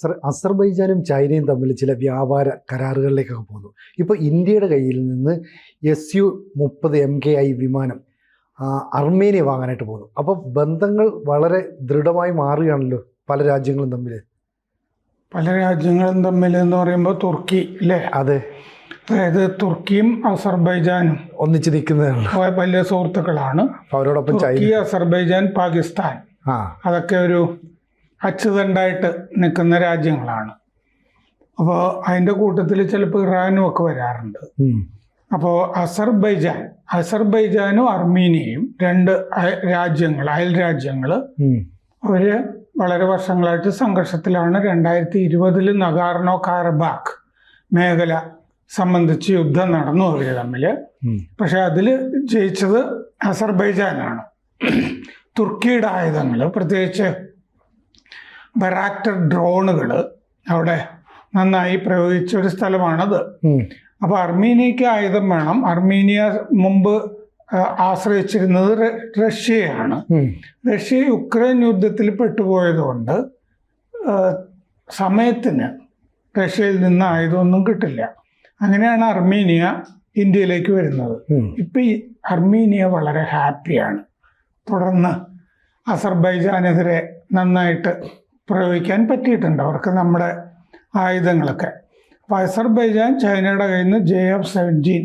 Sir, അസർബൈജാനും ചൈനയും തമ്മിൽ ചില വ്യാപാര കരാറുകളിലേക്കൊക്കെ പോകുന്നു. ഇപ്പോൾ ഇന്ത്യയുടെ കയ്യിൽ നിന്ന് Su-30 MKI വിമാനം അർമേനിയ വാങ്ങാനായിട്ട് പോകുന്നു. അപ്പോൾ ബന്ധങ്ങൾ വളരെ ദൃഢമായി മാറുകയാണല്ലോ പല രാജ്യങ്ങളും തമ്മിൽ. പല രാജ്യങ്ങളും തമ്മിൽ എന്ന് പറയുമ്പോൾ തുർക്കി അല്ലേ? അതെ, അതായത് തുർക്കിയും അസർബൈജാനും ഒന്നിച്ച് നിൽക്കുന്നതാണ്, വലിയ സുഹൃത്തുക്കളാണ്. അവരോടൊപ്പം തുർക്കി, അസർബൈജാൻ, പാകിസ്ഥാൻ അതൊക്കെ ഒരു അച്ചുതണ്ടായിട്ട് നിൽക്കുന്ന രാജ്യങ്ങളാണ്. അപ്പോൾ അതിൻ്റെ കൂട്ടത്തിൽ ചിലപ്പോൾ ഇറാനും ഒക്കെ വരാറുണ്ട്. അപ്പോൾ അസർബൈജാനും അർമീനിയയും രണ്ട് അയൽ രാജ്യങ്ങൾ അവർ വളരെ വർഷങ്ങളായിട്ട് സംഘർഷത്തിലാണ്. 2020 നഗാർണോ കാരബാഖ് മേഖല സംബന്ധിച്ച് യുദ്ധം നടന്നു അവർ തമ്മിൽ. പക്ഷെ അതിൽ ജയിച്ചത് അസർബൈജാനാണ്. തുർക്കിയുടെ ആയുധങ്ങൾ, പ്രത്യേകിച്ച് ബറാക്ടർ ഡ്രോണുകൾ അവിടെ നന്നായി പ്രയോഗിച്ച ഒരു സ്ഥലമാണത്. അപ്പോൾ അർമീനിയക്ക് ആയുധം വേണം. അർമീനിയ മുമ്പ് ആശ്രയിച്ചിരുന്നത് റഷ്യയാണ്. റഷ്യ യുക്രൈൻ യുദ്ധത്തിൽ പെട്ടുപോയതുകൊണ്ട് സമയത്തിന് റഷ്യയിൽ നിന്ന് ആയുധമൊന്നും കിട്ടില്ല. അങ്ങനെയാണ് അർമീനിയ ഇന്ത്യയിലേക്ക് വരുന്നത്. ഇപ്പം ഈ അർമീനിയ വളരെ ഹാപ്പിയാണ്. തുടർന്ന് അസർബൈജാനെതിരെ നന്നായിട്ട് പ്രയോഗിക്കാൻ പറ്റിയിട്ടുണ്ട് അവർക്ക് നമ്മുടെ ആയുധങ്ങളൊക്കെ. അപ്പോൾ അസർബൈജാൻ ചൈനയുടെ കയ്യിൽ നിന്ന് JF-17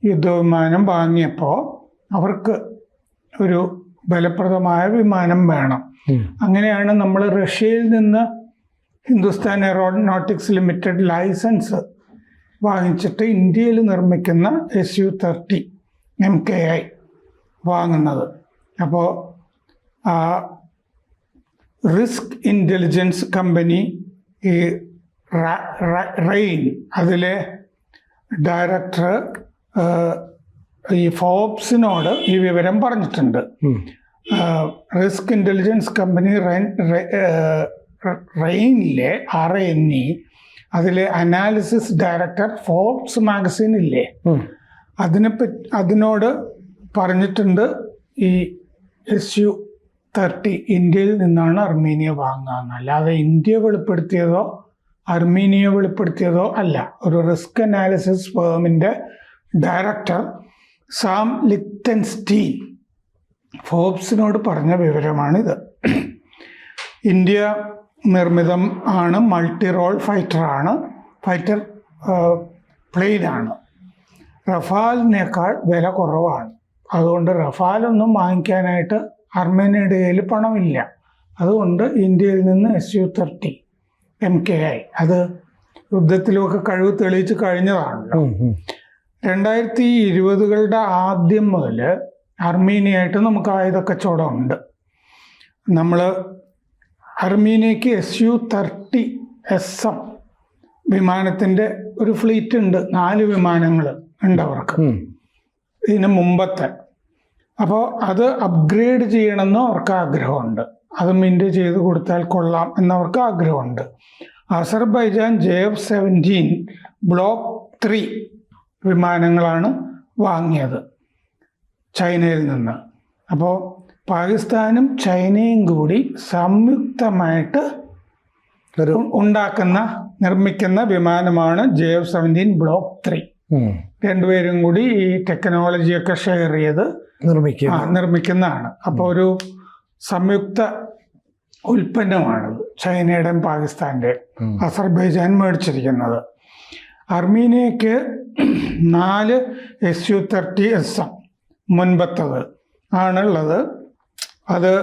യുദ്ധവിമാനം വാങ്ങിയപ്പോൾ അവർക്ക് ഒരു ഫലപ്രദമായ വിമാനം വേണം. അങ്ങനെയാണ് നമ്മൾ റഷ്യയിൽ നിന്ന് ഹിന്ദുസ്ഥാൻ എയറോനോട്ടിക്സ് ലിമിറ്റഡ് ലൈസൻസ് വാങ്ങിച്ചിട്ട് ഇന്ത്യയിൽ നിർമ്മിക്കുന്ന Su-30 MKI വാങ്ങുന്നത്. അപ്പോൾ റിസ്ക് ഇൻ്റലിജൻസ് കമ്പനി ഈ റെയിൻ അതിലെ ഡയറക്ടർ ഈ ഫോബ്സിനോട് ഈ വിവരം പറഞ്ഞിട്ടുണ്ട്. റിസ്ക് ഇൻ്റലിജൻസ് കമ്പനി റെയിനിലെ RNE അതിലെ അനാലിസിസ് ഡയറക്ടർ ഫോബ്സ് മാഗസിൻ ഇല്ലേ, അതിനോട് പറഞ്ഞിട്ടുണ്ട് ഈ Su-30 ഇന്ത്യയിൽ നിന്നാണ് അർമീനിയ വാങ്ങുക. അല്ലാതെ ഇന്ത്യ വെളിപ്പെടുത്തിയതോ അർമീനിയ വെളിപ്പെടുത്തിയതോ അല്ല. ഒരു റിസ്ക് അനാലിസിസ് ഫേമിൻ്റെ ഡയറക്ടർ സാം ലിക്റ്റൻസ്റ്റീൻ ഫോബ്സിനോട് പറഞ്ഞ വിവരമാണിത്. ഇന്ത്യ നിർമ്മിതം ആണ്, മൾട്ടി റോൾ ഫൈറ്റർ പ്ലെയിനാണ്. റഫാലിനേക്കാൾ വില കുറവാണ്. അതുകൊണ്ട് റഫാലൊന്നും വാങ്ങിക്കാനായിട്ട് അർമേനിയയുടെ കയ്യിൽ പണമില്ല. അതുകൊണ്ട് ഇന്ത്യയിൽ നിന്ന് Su-30 MKI അത് യുദ്ധത്തിലുമൊക്കെ കഴിവ് തെളിയിച്ച് കഴിഞ്ഞതാണല്ലോ. 2020 ആദ്യം മുതൽ അർമീനിയായിട്ട് നമുക്ക് ആയുധ കച്ചവടമുണ്ട്. നമ്മൾ അർമീനിയക്ക് Su-30 SM വിമാനത്തിൻ്റെ ഒരു ഫ്ലീറ്റ് ഉണ്ട്. 4 വിമാനങ്ങൾ ഉണ്ട് അവർക്ക് ഇതിന് മുമ്പത്തെ. അപ്പോൾ അത് അപ്ഗ്രേഡ് ചെയ്യണമെന്ന് അവർക്ക് ആഗ്രഹമുണ്ട്. അതും ഇന്ത്യ ചെയ്ത് കൊടുത്താൽ കൊള്ളാം എന്നവർക്ക് ആഗ്രഹമുണ്ട്. അസർബൈജാൻ JF-17 Block 3 വിമാനങ്ങളാണ് വാങ്ങിയത് ചൈനയിൽ നിന്ന്. അപ്പോൾ പാകിസ്ഥാനും ചൈനയും കൂടി സംയുക്തമായിട്ട് നിർമ്മിക്കുന്ന വിമാനമാണ് JF-17 Block 3. രണ്ടുപേരും കൂടി ഈ ടെക്നോളജിയൊക്കെ ഷെയർ ചെയ്ത് നിർമ്മിക്കുന്നതാണ്. അപ്പോൾ ഒരു സംയുക്ത ഉൽപ്പന്നമാണത്. ചൈനയുടെയും പാകിസ്ഥാൻ്റെയും അസർബൈജാൻ മേടിച്ചിരിക്കുന്നത്. അർമീനിയക്ക് 4 Su-30 SM മുൻപത്തത് ആണുള്ളത്. അത്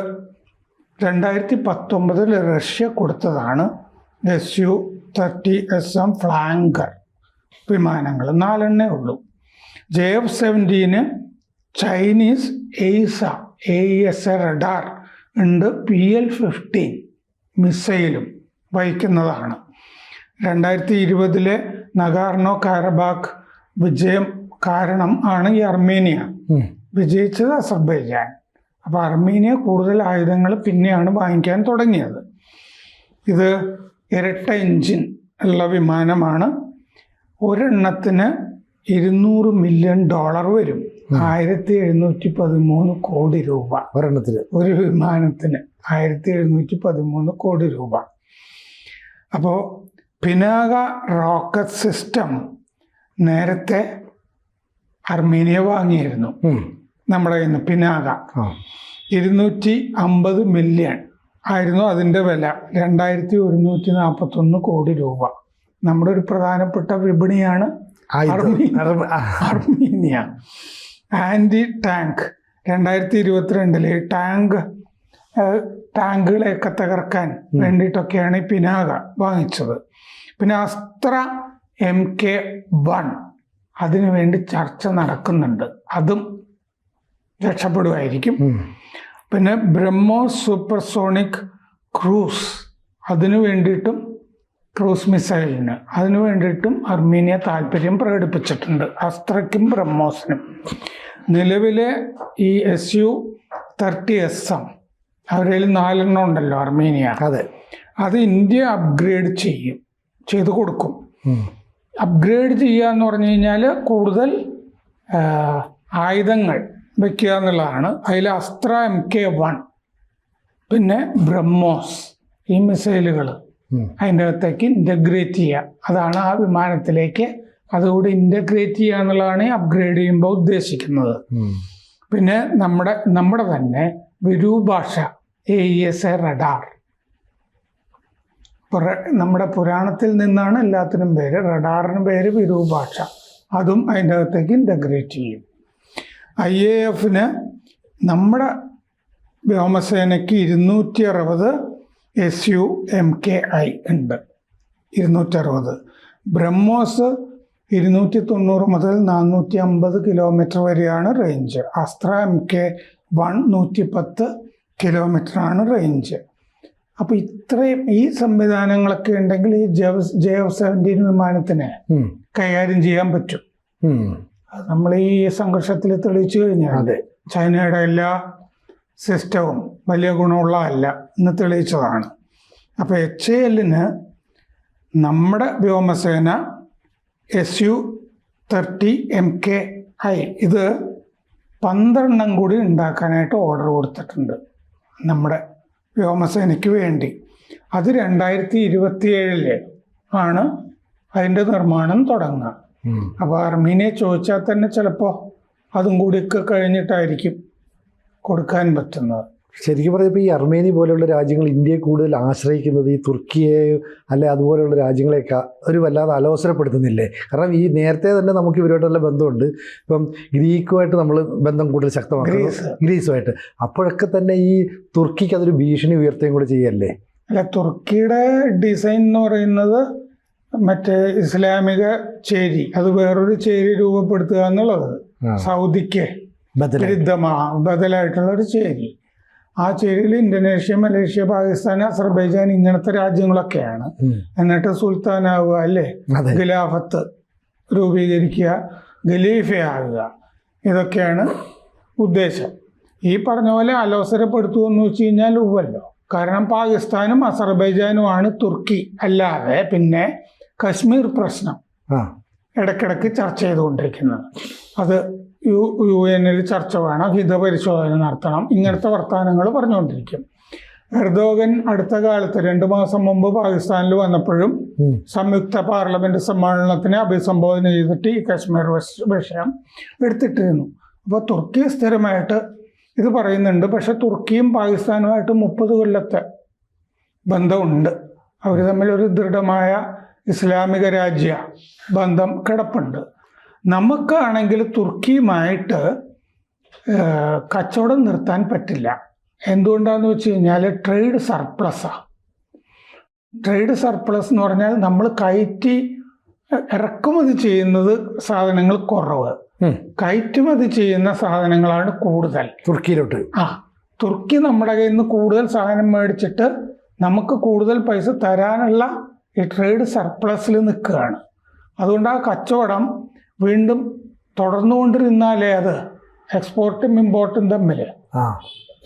2019 റഷ്യ കൊടുത്തതാണ്. Su-30 SM ഫ്ലാങ്കർ വിമാനങ്ങൾ 4 ഉള്ളൂ. JF-17 ചൈനീസ് AESA റഡാർ ഉണ്ട്. PL-15 മിസൈലും വഹിക്കുന്നതാണ്. 2020 നഗാർണോ കാരബാഖ് വിജയം കാരണം ആണ് ഈ അർമേനിയ വിജയിച്ചത് അസർബൈജാൻ. അപ്പോൾ അർമേനിയ കൂടുതൽ ആയുധങ്ങൾ പിന്നെയാണ് വാങ്ങിക്കാൻ തുടങ്ങിയത്. ഇത് ഇരട്ട എഞ്ചിൻ ഉള്ള വിമാനമാണ്. ഒരെണ്ണത്തിന് $200 മില്യൺ വരും. 1713 കോടി രൂപ ഒരെണ്ണത്തിന്. ഒരു വിമാനത്തിന് 1713 കോടി രൂപ. അപ്പോൾ പിനാക റോക്കറ്റ് സിസ്റ്റം നേരത്തെ അർമേനിയ വാങ്ങിയിരുന്നു നമ്മുടെ കയ്യിൽ നിന്ന്. പിനാക 250 മില്യൺ ആയിരുന്നു അതിൻ്റെ വില. 2141 കോടി രൂപ. നമ്മുടെ ഒരു പ്രധാനപ്പെട്ട വിപണിയാണ് അർമീനിയ. ആൻറ്റി ടാങ്ക് 2022 ടാങ്കുകളെയൊക്കെ തകർക്കാൻ വേണ്ടിയിട്ടൊക്കെയാണ് ഈ പിനാക വാങ്ങിച്ചത്. പിന്നെ അസ്ത്ര MK1 അതിനു വേണ്ടി ചർച്ച നടക്കുന്നുണ്ട്, അതും രക്ഷപ്പെടുമായിരിക്കും. പിന്നെ ബ്രഹ്മോസ് സൂപ്പർസോണിക് ക്രൂസ് അതിനു വേണ്ടിയിട്ടും, ക്രൂസ് മിസൈലിന് അതിനു വേണ്ടിയിട്ടും അർമീനിയ താല്പര്യം പ്രകടിപ്പിച്ചിട്ടുണ്ട്, അസ്ത്രയ്ക്കും ബ്രഹ്മോസിനും. നിലവിലെ ഈ SU-30SM അവരിൽ 4 ഉണ്ടല്ലോ അർമീനിയ, അത് ഇന്ത്യ അപ്ഗ്രേഡ് ചെയ്ത് കൊടുക്കും. അപ്ഗ്രേഡ് ചെയ്യുക എന്ന് പറഞ്ഞു കഴിഞ്ഞാൽ കൂടുതൽ ആയുധങ്ങൾ വയ്ക്കുക എന്നുള്ളതാണ്. അതിൽ അസ്ത്ര MK1 പിന്നെ ബ്രഹ്മോസ് ഈ മിസൈലുകൾ അതിൻ്റെ അകത്തേക്ക് ഇൻ്റഗ്രേറ്റ് ചെയ്യുക, അതാണ് ആ വിമാനത്തിലേക്ക് അതുകൂടി ഇൻ്റഗ്രേറ്റ് ചെയ്യുക എന്നുള്ളതാണ് ഈ അപ്ഗ്രേഡ് ചെയ്യുമ്പോൾ ഉദ്ദേശിക്കുന്നത്. പിന്നെ നമ്മുടെ തന്നെ വിരൂഭാഷ AESA റഡാർ, നമ്മുടെ പുരാണത്തിൽ നിന്നാണ് എല്ലാത്തിനും പേര്. റഡാറിന് പേര് വിരൂഭാഷ, അതും അതിൻ്റെ അകത്തേക്ക് ഇൻ്റഗ്രേറ്റ് ചെയ്യും. IAFന് നമ്മുടെ വ്യോമസേനയ്ക്ക് 260 SU-MKI ഉണ്ട്. 260. ബ്രഹ്മോസ് 290 മുതൽ 450 കിലോമീറ്റർ വരെയാണ് റേഞ്ച്. അസ്ത്ര MK1 110 കിലോമീറ്ററാണ് റേഞ്ച്. അപ്പോൾ ഇത്രയും ഈ സംവിധാനങ്ങളൊക്കെ ഉണ്ടെങ്കിൽ ഈ JF-17 വിമാനത്തിന് കൈകാര്യം ചെയ്യാൻ പറ്റും. നമ്മൾ ഈ സംഘർഷത്തിൽ തെളിയിച്ചു കഴിഞ്ഞാൽ ചൈനയുടെ എല്ലാ സിസ്റ്റവും വലിയ ഗുണമുള്ളതല്ല എന്ന് തെളിയിച്ചതാണ്. അപ്പോൾ HALന് നമ്മുടെ വ്യോമസേന SU-30 MKI ഇത് 12 കൂടി ഉണ്ടാക്കാനായിട്ട് ഓർഡർ കൊടുത്തിട്ടുണ്ട് നമ്മുടെ വ്യോമസേനയ്ക്ക് വേണ്ടി. അത് 2027 ആണ് അതിൻ്റെ നിർമ്മാണം തുടങ്ങുക. അപ്പോൾ അർമീനിയെ ചോദിച്ചാൽ തന്നെ ചിലപ്പോൾ അതും കൂടിയൊക്കെ കഴിഞ്ഞിട്ടായിരിക്കും കൊടുക്കാൻ പറ്റുന്നത്. ശരിക്കും പറഞ്ഞപ്പോൾ ഈ അർമേനിയ പോലെയുള്ള രാജ്യങ്ങൾ ഇന്ത്യയെ കൂടുതൽ ആശ്രയിക്കുന്നത് ഈ തുർക്കിയെ അല്ലെ അതുപോലെയുള്ള രാജ്യങ്ങളെയൊക്കെ ഒരു വല്ലാതെ അലോസരപ്പെടുത്തുന്നില്ലേ? കാരണം ഈ നേരത്തെ തന്നെ നമുക്ക് ഇവരോട്ടുള്ള ബന്ധമുണ്ട്. ഇപ്പം ഗ്രീക്കുമായിട്ട് നമ്മൾ ബന്ധം കൂടുതൽ ശക്തമാക്കുന്നു, ഗ്രീസുമായിട്ട്. അപ്പോഴൊക്കെ തന്നെ ഈ തുർക്കിക്ക് അതൊരു ഭീഷണി ഉയർത്തുകയും കൂടെ ചെയ്യല്ലേ? അല്ല, തുർക്കിയുടെ ഡിസൈൻ എന്ന് പറയുന്നത് മറ്റേ ഇസ്ലാമിക ചേരി, അത് വേറൊരു ചേരി രൂപപ്പെടുത്തുക എന്നുള്ളത്. സൗദിക്ക് ബദലായിട്ടുള്ള ഒരു ചേരി. ആ ചേരിയിൽ ഇന്തോനേഷ്യ, മലേഷ്യ, പാകിസ്ഥാൻ, അസർബൈജാൻ ഇങ്ങനത്തെ രാജ്യങ്ങളൊക്കെയാണ്. എന്നിട്ട് സുൽത്താനാവുക അല്ലേ, ഖിലാഫത്ത് രൂപീകരിക്കുക, ഖലീഫയാകുക, ഇതൊക്കെയാണ് ഉദ്ദേശം. ഈ പറഞ്ഞ പോലെ അലോസരപ്പെടുത്തുമെന്ന് വെച്ച് കഴിഞ്ഞാൽ ഉവ്വല്ലോ. കാരണം പാകിസ്ഥാനും അസർബൈജാനുമാണ് തുർക്കി. അല്ലാതെ പിന്നെ കശ്മീർ പ്രശ്നം ഇടയ്ക്കിടയ്ക്ക് ചർച്ച ചെയ്തുകൊണ്ടിരിക്കുന്നത്. അത് UN ചർച്ച വേണം, ഹിതപരിശോധന നടത്തണം, ഇങ്ങനത്തെ വർത്തമാനങ്ങൾ പറഞ്ഞുകൊണ്ടിരിക്കും. എർദോഗൻ അടുത്ത കാലത്ത് 2 മാസം മുമ്പ് പാകിസ്ഥാനിൽ വന്നപ്പോഴും സംയുക്ത പാർലമെന്റ് സമ്മേളനത്തിനെ അഭിസംബോധന ചെയ്തിട്ട് ഈ കശ്മീർ വിഷയം എടുത്തിട്ടിരുന്നു. അപ്പോൾ തുർക്കി സ്ഥിരമായിട്ട് ഇത് പറയുന്നുണ്ട്. പക്ഷെ തുർക്കിയും പാകിസ്ഥാനുമായിട്ട് 30 കൊല്ലത്തെ ബന്ധമുണ്ട്. അവർ തമ്മിലൊരു ദൃഢമായ ഇസ്ലാമിക രാജ്യ ബന്ധം കിടപ്പുണ്ട്. നമുക്കാണെങ്കിൽ തുർക്കിയുമായിട്ട് കച്ചവടം നിർത്താൻ പറ്റില്ല. എന്തുകൊണ്ടാണെന്ന് വെച്ച് കഴിഞ്ഞാൽ ട്രേഡ് സർപ്ലസാണ്. ട്രേഡ് സർപ്ലസ് എന്ന് പറഞ്ഞാൽ നമ്മൾ ഇറക്കുമതി ചെയ്യുന്നത് സാധനങ്ങൾ കുറവ്, കയറ്റുമതി ചെയ്യുന്ന സാധനങ്ങളാണ് കൂടുതൽ തുർക്കിയിലോട്ട്. തുർക്കി നമ്മുടെ കയ്യിൽ നിന്ന് കൂടുതൽ സാധനം മേടിച്ചിട്ട് നമുക്ക് കൂടുതൽ പൈസ തരാനുള്ള ഈ ട്രേഡ് സർപ്ലസിൽ നിൽക്കുകയാണ്. അതുകൊണ്ട് ആ കച്ചവടം വീണ്ടും തുടർന്നുകൊണ്ടിരുന്നാലേ അത് എക്സ്പോർട്ടും ഇമ്പോർട്ടും തമ്മിൽ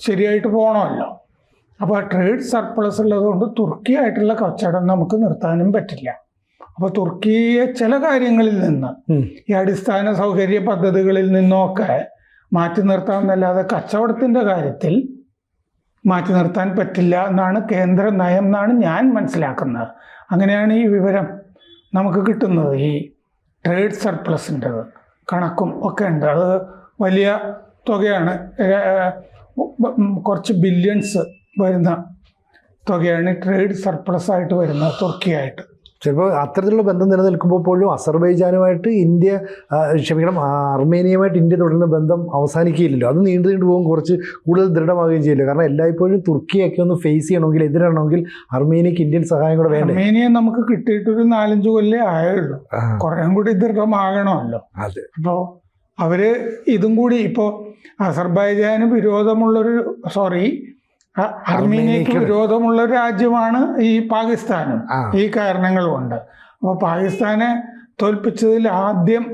ശരിയായിട്ട് പോകണമല്ലോ. അപ്പോൾ ട്രേഡ് സർപ്ലസ് ഉള്ളതുകൊണ്ട് തുർക്കിയായിട്ടുള്ള കച്ചവടം നമുക്ക് നിർത്താനും പറ്റില്ല. അപ്പോൾ തുർക്കിയെ ചില കാര്യങ്ങളിൽ നിന്ന്, ഈ അടിസ്ഥാന സൗകര്യ പദ്ധതികളിൽ നിന്നൊക്കെ മാറ്റി നിർത്താമെന്നല്ലാതെ കച്ചവടത്തിൻ്റെ കാര്യത്തിൽ മാറ്റി നിർത്താൻ പറ്റില്ല എന്നാണ് കേന്ദ്ര നയം എന്നാണ് ഞാൻ മനസ്സിലാക്കുന്നത്. അങ്ങനെയാണ് ഈ വിവരം നമുക്ക് കിട്ടുന്നത്. ഈ ട്രേഡ് സർപ്ലസിൻ്റെത് കണക്കും ഒക്കെ ഉണ്ട്. അത് വലിയ തുകയാണ്, കുറച്ച് ബില്യൺസ് വരുന്ന തുകയാണ് ട്രേഡ് സർപ്ലസ് ആയിട്ട് വരുന്നത് തുർക്കിയായിട്ട്. ചിലപ്പോൾ അത്തരത്തിലുള്ള ബന്ധം നിലനിൽക്കുമ്പോൾ പോലും അസർബൈജാനുമായിട്ട് അർമേനിയയുമായിട്ട് ഇന്ത്യ തുടരുന്ന ബന്ധം അവസാനിക്കുകയില്ലല്ലോ. അത് നീണ്ടു പോകും, കുറച്ച് കൂടുതൽ ദൃഢമാവുകയും ചെയ്യില്ല. കാരണം എല്ലായ്പ്പോഴും തുർക്കിയൊക്കെ ഒന്ന് ഫേസ് ചെയ്യണമെങ്കിൽ, എതിരാണെങ്കിൽ അർമേനിയക്ക് ഇന്ത്യൻ സഹായം കൂടെ വേണ്ടേ? അർമേനിയ നമുക്ക് കിട്ടിയിട്ടൊരു 4-5 കൊല്ലം ആയുള്ളൂ, കുറേ കൂടി ദൃഢമാകണമല്ലോ. അതെ. അപ്പോൾ അവര് ഇതും കൂടി ഇപ്പോൾ അസർബൈജാന് വിരോധമുള്ളൊരു അർമേനിയക്ക് വിരോധമുള്ള ഒരു രാജ്യമാണ് ഈ പാകിസ്ഥാനും, ഈ കാരണങ്ങൾ കൊണ്ട്. അപ്പോൾ പാകിസ്ഥാനെ തോൽപ്പിച്ചതിൽ ആദ്യം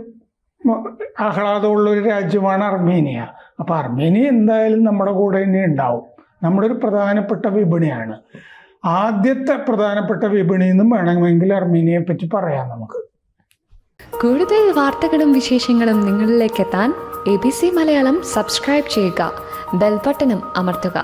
ആഹ്ലാദമുള്ള ഒരു രാജ്യമാണ് അർമേനിയ. അപ്പോൾ അർമേനിയ എന്തായാലും നമ്മുടെ കൂടെ തന്നെ ഉണ്ടാവും. നമ്മുടെ ഒരു പ്രധാനപ്പെട്ട വിപണിയാണ്. ആദ്യത്തെ പ്രധാനപ്പെട്ട വിപണി എന്നും വേണമെങ്കിൽ അർമേനിയയെ പറ്റി പറയാം നമുക്ക്. കൂടുതൽ വാർത്തകളും വിശേഷങ്ങളും നിങ്ങളിലേക്ക് എത്താൻ ABC മലയാളം സബ്സ്ക്രൈബ് ചെയ്യുക, ബെൽ ബട്ടണും അമർത്തുക.